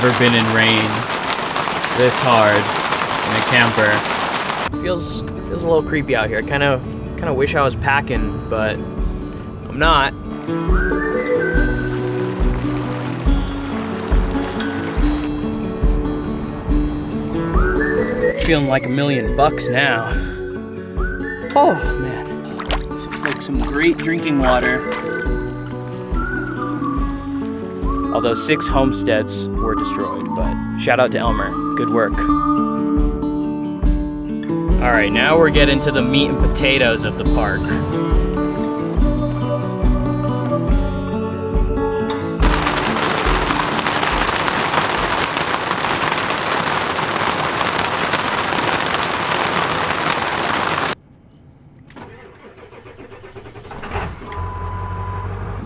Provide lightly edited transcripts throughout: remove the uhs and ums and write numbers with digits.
never been in rain this hard in a camper. Feels a little creepy out here. I kind of wish I was packing, but I'm not. Feeling like $1,000,000 now. Oh man, this looks like some great drinking water. Although 6 homesteads were destroyed, but shout out to Elmer, good work. All right, now we're getting to the meat and potatoes of the park.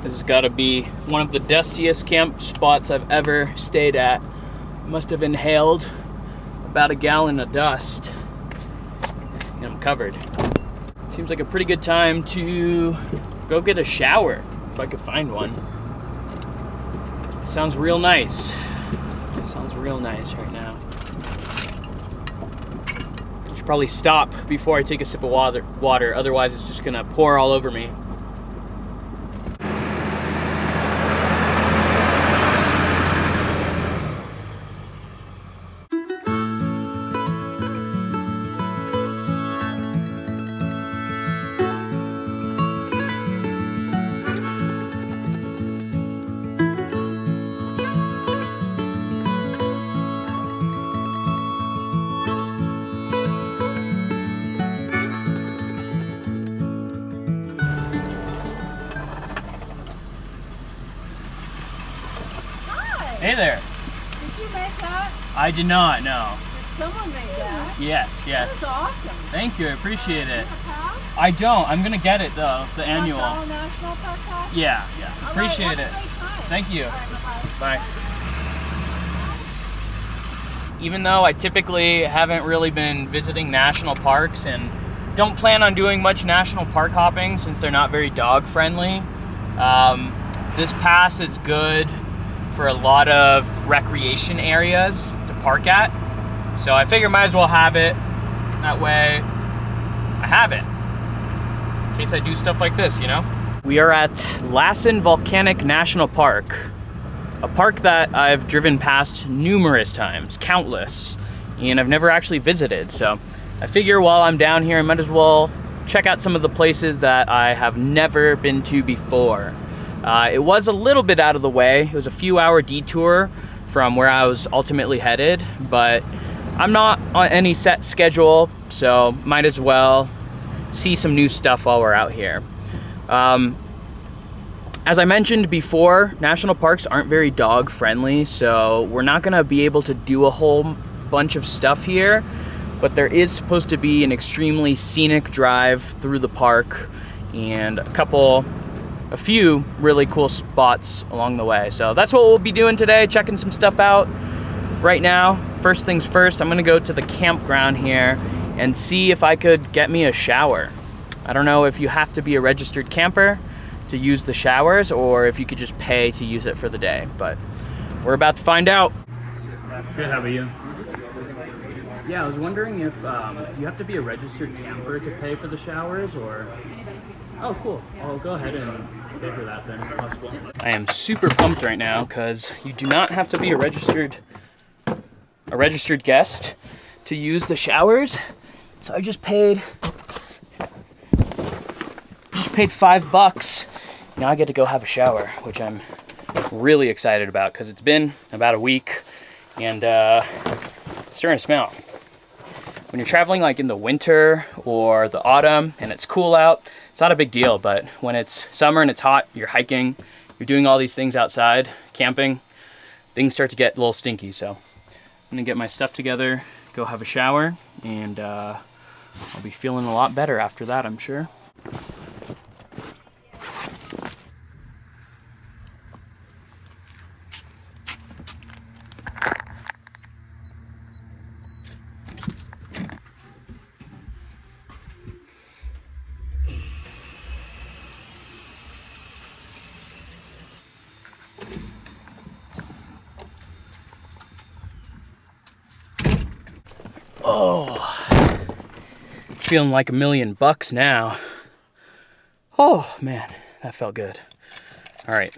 This has got to be one of the dustiest camp spots I've ever stayed at. Must have inhaled about a gallon of dust. And I'm covered. Seems like a pretty good time to go get a shower, if I could find one. Sounds real nice. Sounds real nice right now. I should probably stop before I take a sip of water, otherwise it's just gonna pour all over me. Hey there. Did you make that? I did not, no. Did someone make that? Yes. That's awesome. Thank you, I appreciate it. Pass? I don't, I'm gonna get it though, the annual. National Park Pass? Yeah, appreciate All right, it. have a great time. Thank you. All right, bye-bye. Bye. Even though I typically haven't really been visiting national parks and don't plan on doing much national park hopping since they're not very dog friendly, this pass is good for a lot of recreation areas to park at. So I figure might as well have it. That way I have it in case I do stuff like this, you know? We are at Lassen Volcanic National Park, a park that I've driven past numerous times, countless, and I've never actually visited. So I figure while I'm down here, I might as well check out some of the places that I have never been to before. It was a little bit out of the way. It was a few hour detour from where I was ultimately headed, but I'm not on any set schedule, so might as well see some new stuff while we're out here. As I mentioned before, national parks aren't very dog friendly, so we're not gonna be able to do a whole bunch of stuff here, but there is supposed to be an extremely scenic drive through the park and a few really cool spots along the way. So that's what we'll be doing today, checking some stuff out. Right now, first things first, I'm gonna go to the campground here and see if I could get me a shower. I don't know if you have to be a registered camper to use the showers or if you could just pay to use it for the day, but we're about to find out. Good, how about you? Yeah, I was wondering if you have to be a registered camper to pay for the showers or... Oh, cool. I'll go ahead and pay for that then if possible. I am super pumped right now because you do not have to be a registered guest to use the showers. So I just paid $5. Now I get to go have a shower, which I'm really excited about because it's been about a week and it's starting to smell. When you're traveling like in the winter or the autumn and it's cool out, it's not a big deal, but when it's summer and it's hot, you're hiking, you're doing all these things outside, camping, things start to get a little stinky. So I'm gonna get my stuff together, go have a shower, and I'll be feeling a lot better after that, I'm sure. feeling like $1,000,000 now. Oh man, that felt good. All right,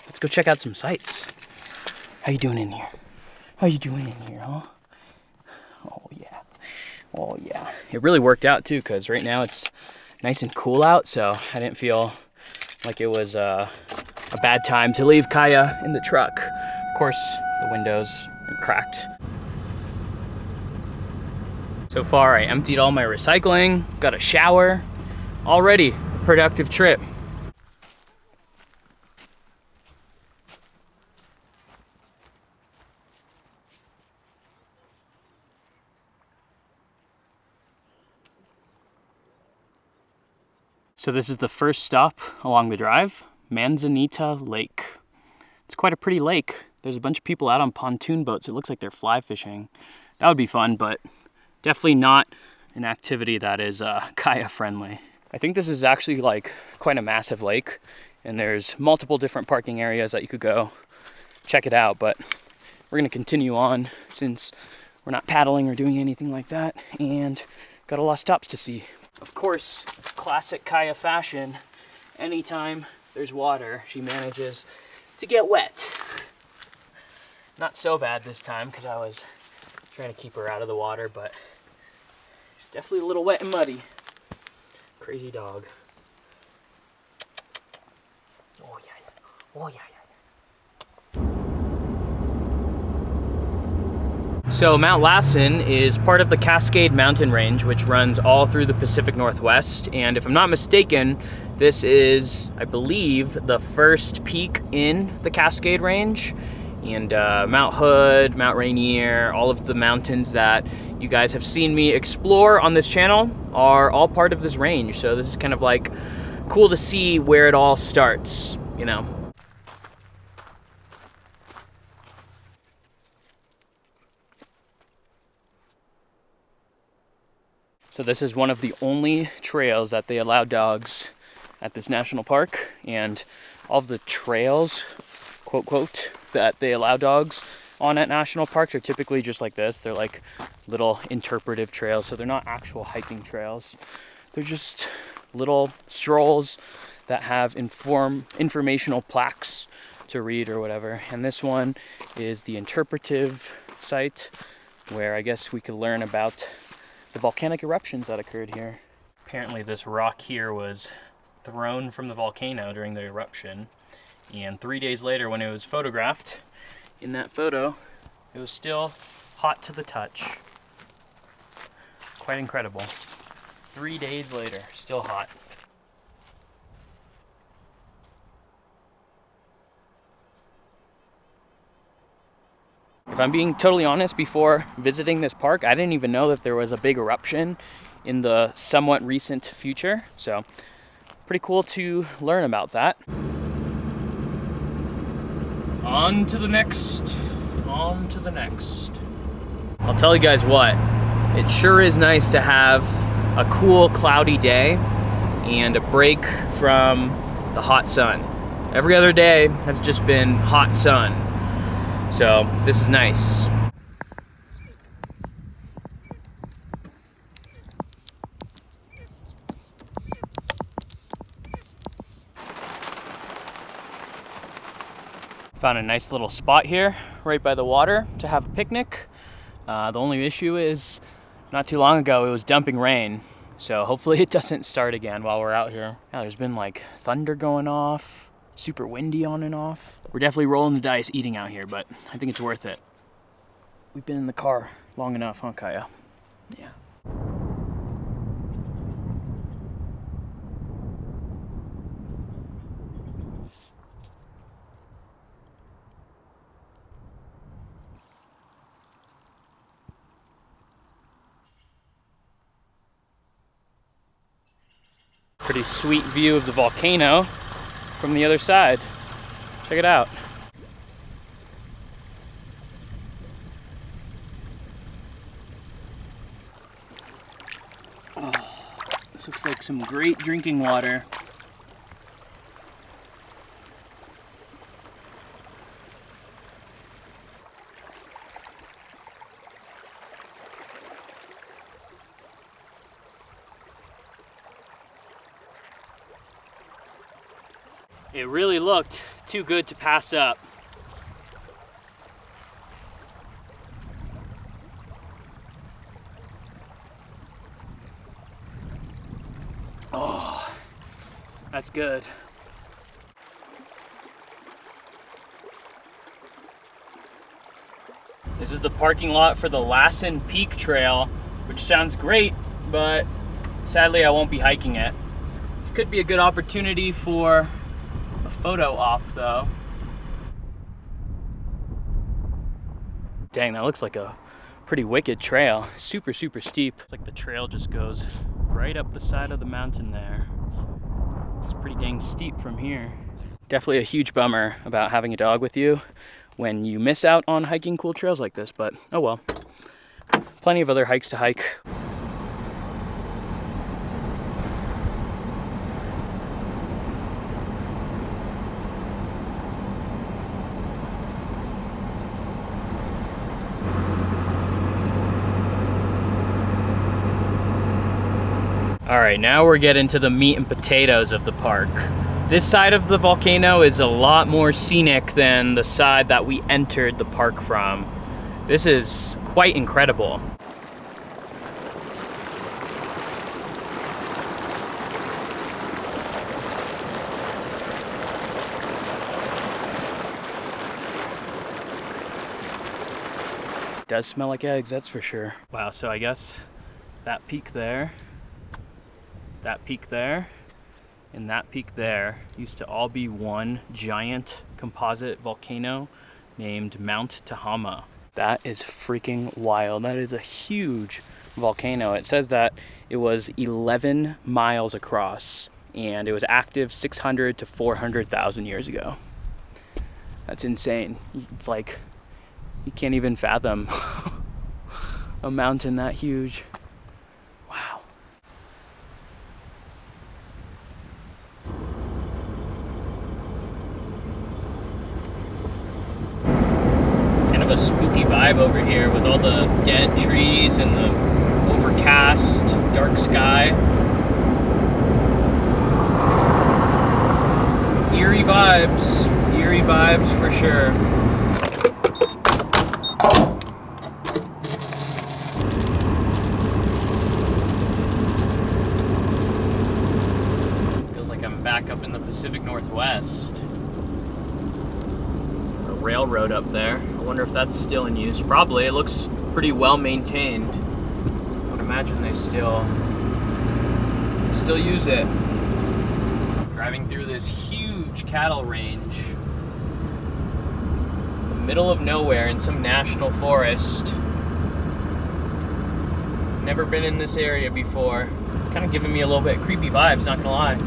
let's go check out some sights. How you doing in here? How you doing in here, huh? Oh yeah, oh yeah. It really worked out too, because right now it's nice and cool out, so I didn't feel like it was a bad time to leave Kaya in the truck. Of course, the windows are cracked. So far, I emptied all my recycling, got a shower. Already a productive trip. So this is the first stop along the drive, Manzanita Lake. It's quite a pretty lake. There's a bunch of people out on pontoon boats. It looks like they're fly fishing. That would be fun, but definitely not an activity that is Kaya friendly. I think this is actually like quite a massive lake, and there's multiple different parking areas that you could go check it out, but we're gonna continue on since we're not paddling or doing anything like that, and got a lot of stops to see. Of course, classic Kaya fashion, anytime there's water, she manages to get wet. Not so bad this time, because I was trying to keep her out of the water, but she's definitely a little wet and muddy. Crazy dog. Oh yeah, oh yeah. So Mount Lassen is part of the Cascade Mountain Range, which runs all through the Pacific Northwest. And if I'm not mistaken, this is, I believe, the first peak in the Cascade Range. And Mount Hood, Mount Rainier, all of the mountains that you guys have seen me explore on this channel are all part of this range. So this is kind of like cool to see where it all starts, you know. So this is one of the only trails that they allow dogs at this national park, and all of the trails, quote, quote, that they allow dogs on at national parks are typically just like this. They're like little interpretive trails, so they're not actual hiking trails. They're just little strolls that have informational plaques to read or whatever. And this one is the interpretive site, where I guess we could learn about the volcanic eruptions that occurred here. Apparently this rock here was thrown from the volcano during the eruption, and 3 days later when it was photographed, in that photo, it was still hot to the touch. Quite incredible. 3 days later, still hot. If I'm being totally honest, before visiting this park, I didn't even know that there was a big eruption in the somewhat recent future. So, pretty cool to learn about that. On to the next, on to the next. I'll tell you guys what, it sure is nice to have a cool, cloudy day and a break from the hot sun. Every other day has just been hot sun. So this is nice. Found a nice little spot here right by the water to have a picnic. The only issue is not too long ago it was dumping rain, so hopefully it doesn't start again while we're out here. Yeah, there's been like thunder going off, super windy on and off. We're definitely rolling the dice eating out here, but I think it's worth it. We've been in the car long enough, huh, Kaya? Yeah. Pretty sweet view of the volcano from the other side. Check it out. Oh, this looks like some great drinking water. It really looked too good to pass up. Oh, that's good. This is the parking lot for the Lassen Peak Trail, which sounds great, but sadly I won't be hiking it. This could be a good opportunity for a photo op though. Dang, that looks like a pretty wicked trail. Super, super steep. It's like the trail just goes right up the side of the mountain there. It's pretty dang steep from here. Definitely a huge bummer about having a dog with you when you miss out on hiking cool trails like this, but oh well. Plenty of other hikes to hike. All right, now we're getting to the meat and potatoes of the park. This side of the volcano is a lot more scenic than the side that we entered the park from. This is quite incredible. It does smell like eggs, that's for sure. Wow, so I guess that peak there, that peak there, and that peak there used to all be one giant composite volcano named Mount Tahama. That is freaking wild. That is a huge volcano. It says that it was 11 miles across and it was active 600 to 400,000 years ago. That's insane. It's like you can't even fathom a mountain that huge. Wow. Kind of a spooky vibe over here with all the dead trees and the overcast, dark sky. Eerie vibes for sure. Feels like I'm back up in the Pacific Northwest. A railroad up there. I wonder if that's still in use. Probably. It looks pretty well maintained. I would imagine they still use it. Driving through this huge cattle range. In the middle of nowhere in some national forest. Never been in this area before. It's kind of giving me a little bit creepy vibes, not gonna lie.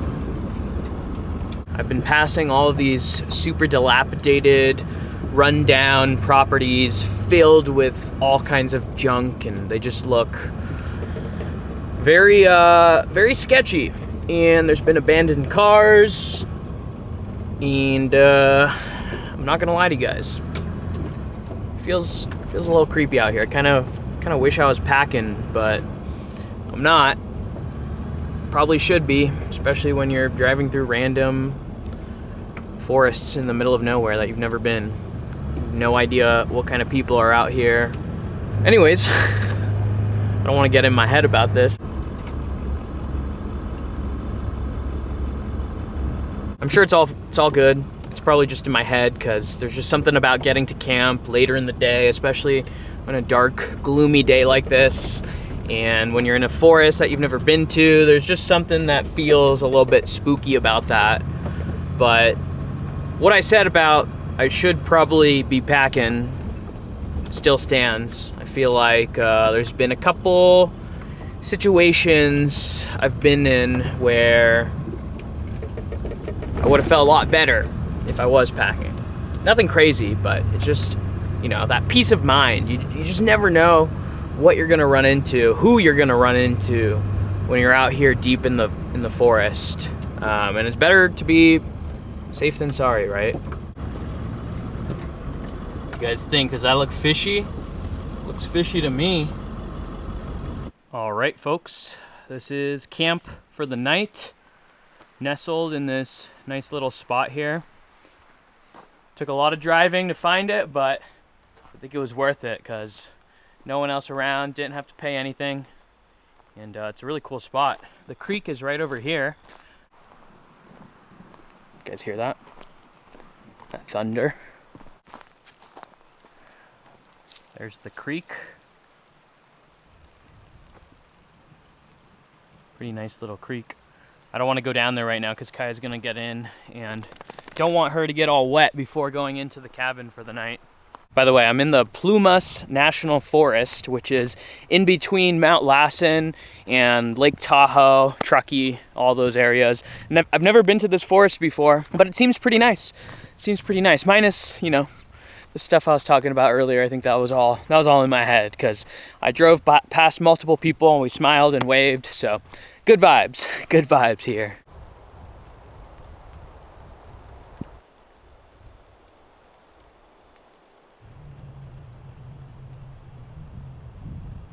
I've been passing all of these super dilapidated, rundown properties filled with all kinds of junk, and they just look very, very sketchy. And there's been abandoned cars, and I'm not gonna lie to you guys. Feels a little creepy out here. I kind of wish I was packing, but I'm not. Probably should be, especially when you're driving through random forests in the middle of nowhere that you've never been. No idea what kind of people are out here. Anyways, I don't want to get in my head about this. I'm sure it's all good. It's probably just in my head because there's just something about getting to camp later in the day, especially on a dark, gloomy day like this. And when you're in a forest that you've never been to, there's just something that feels a little bit spooky about that. But what I said about I should probably be packing still stands. I feel like there's been a couple situations I've been in where I would have felt a lot better if I was packing. Nothing crazy, but it's just, you know, that peace of mind. You just never know what you're gonna run into, who you're gonna run into when you're out here deep in the forest. And it's better to be safe than sorry, right? You guys think, does that look fishy? Looks fishy to me. All right, folks, this is camp for the night. nestled in this nice little spot here. Took a lot of driving to find it, but I think it was worth it because no one else around, didn't have to pay anything, and it's a really cool spot. The creek is right over here. You guys hear that? That thunder. There's the creek. Pretty nice little creek. I don't want to go down there right now because Kaya's gonna get in, and don't want her to get all wet before going into the cabin for the night. By the way, I'm in the Plumas National Forest, which is in between Mount Lassen and Lake Tahoe, Truckee, all those areas. And I've never been to this forest before, but it seems pretty nice. It seems pretty nice, minus, you know, the stuff I was talking about earlier. I think that was all in my head because I drove past multiple people and we smiled and waved. So good vibes here.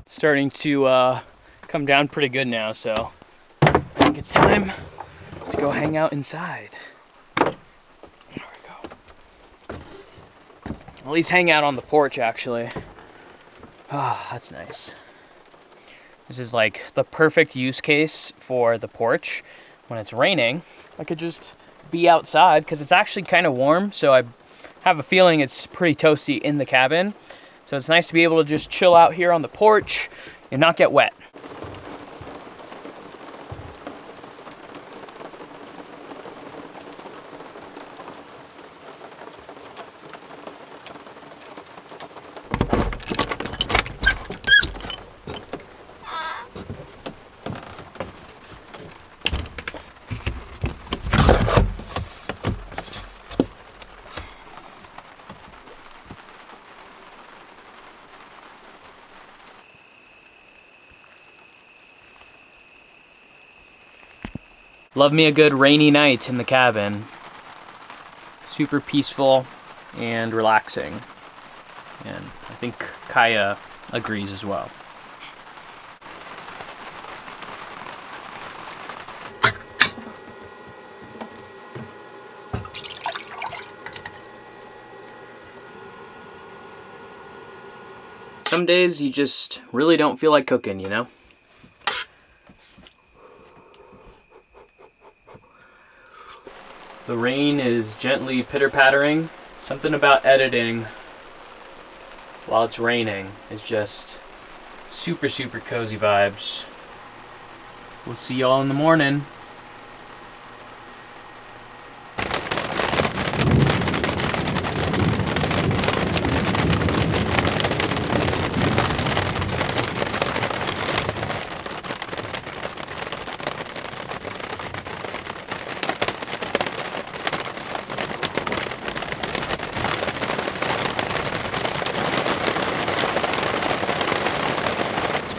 It's starting to come down pretty good now, so I think it's time to go hang out inside. There we go. At least hang out on the porch, actually. Ah, that's nice. This is like the perfect use case for the porch. When it's raining, I could just be outside because it's actually kind of warm, so I have a feeling it's pretty toasty in the cabin. So it's nice to be able to just chill out here on the porch and not get wet. Love me a good rainy night in the cabin. Super peaceful and relaxing. And I think Kaya agrees as well. Some days you just really don't feel like cooking, you know? The rain is gently pitter-pattering. Something about editing while it's raining is just super cozy vibes. We'll see y'all in the morning.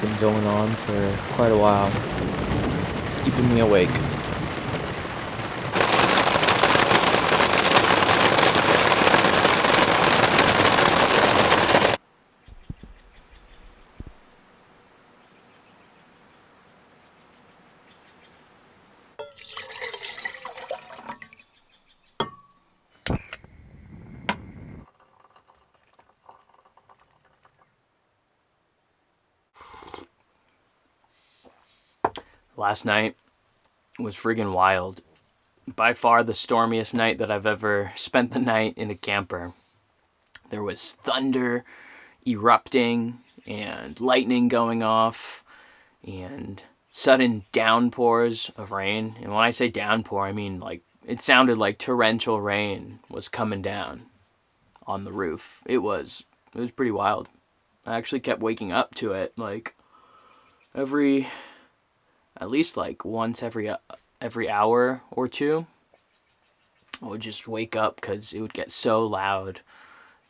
Been going on for quite a while, keeping me awake. Last night was friggin' wild. By far the stormiest night that I've ever spent the night in a camper. There was thunder erupting and lightning going off and sudden downpours of rain. And when I say downpour, I mean like it sounded like torrential rain was coming down on the roof. It was pretty wild. I actually kept waking up to it like at least like once every hour or two. I would just wake up because it would get so loud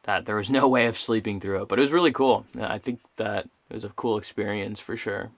that there was no way of sleeping through it. But it was really cool. I think that it was a cool experience for sure.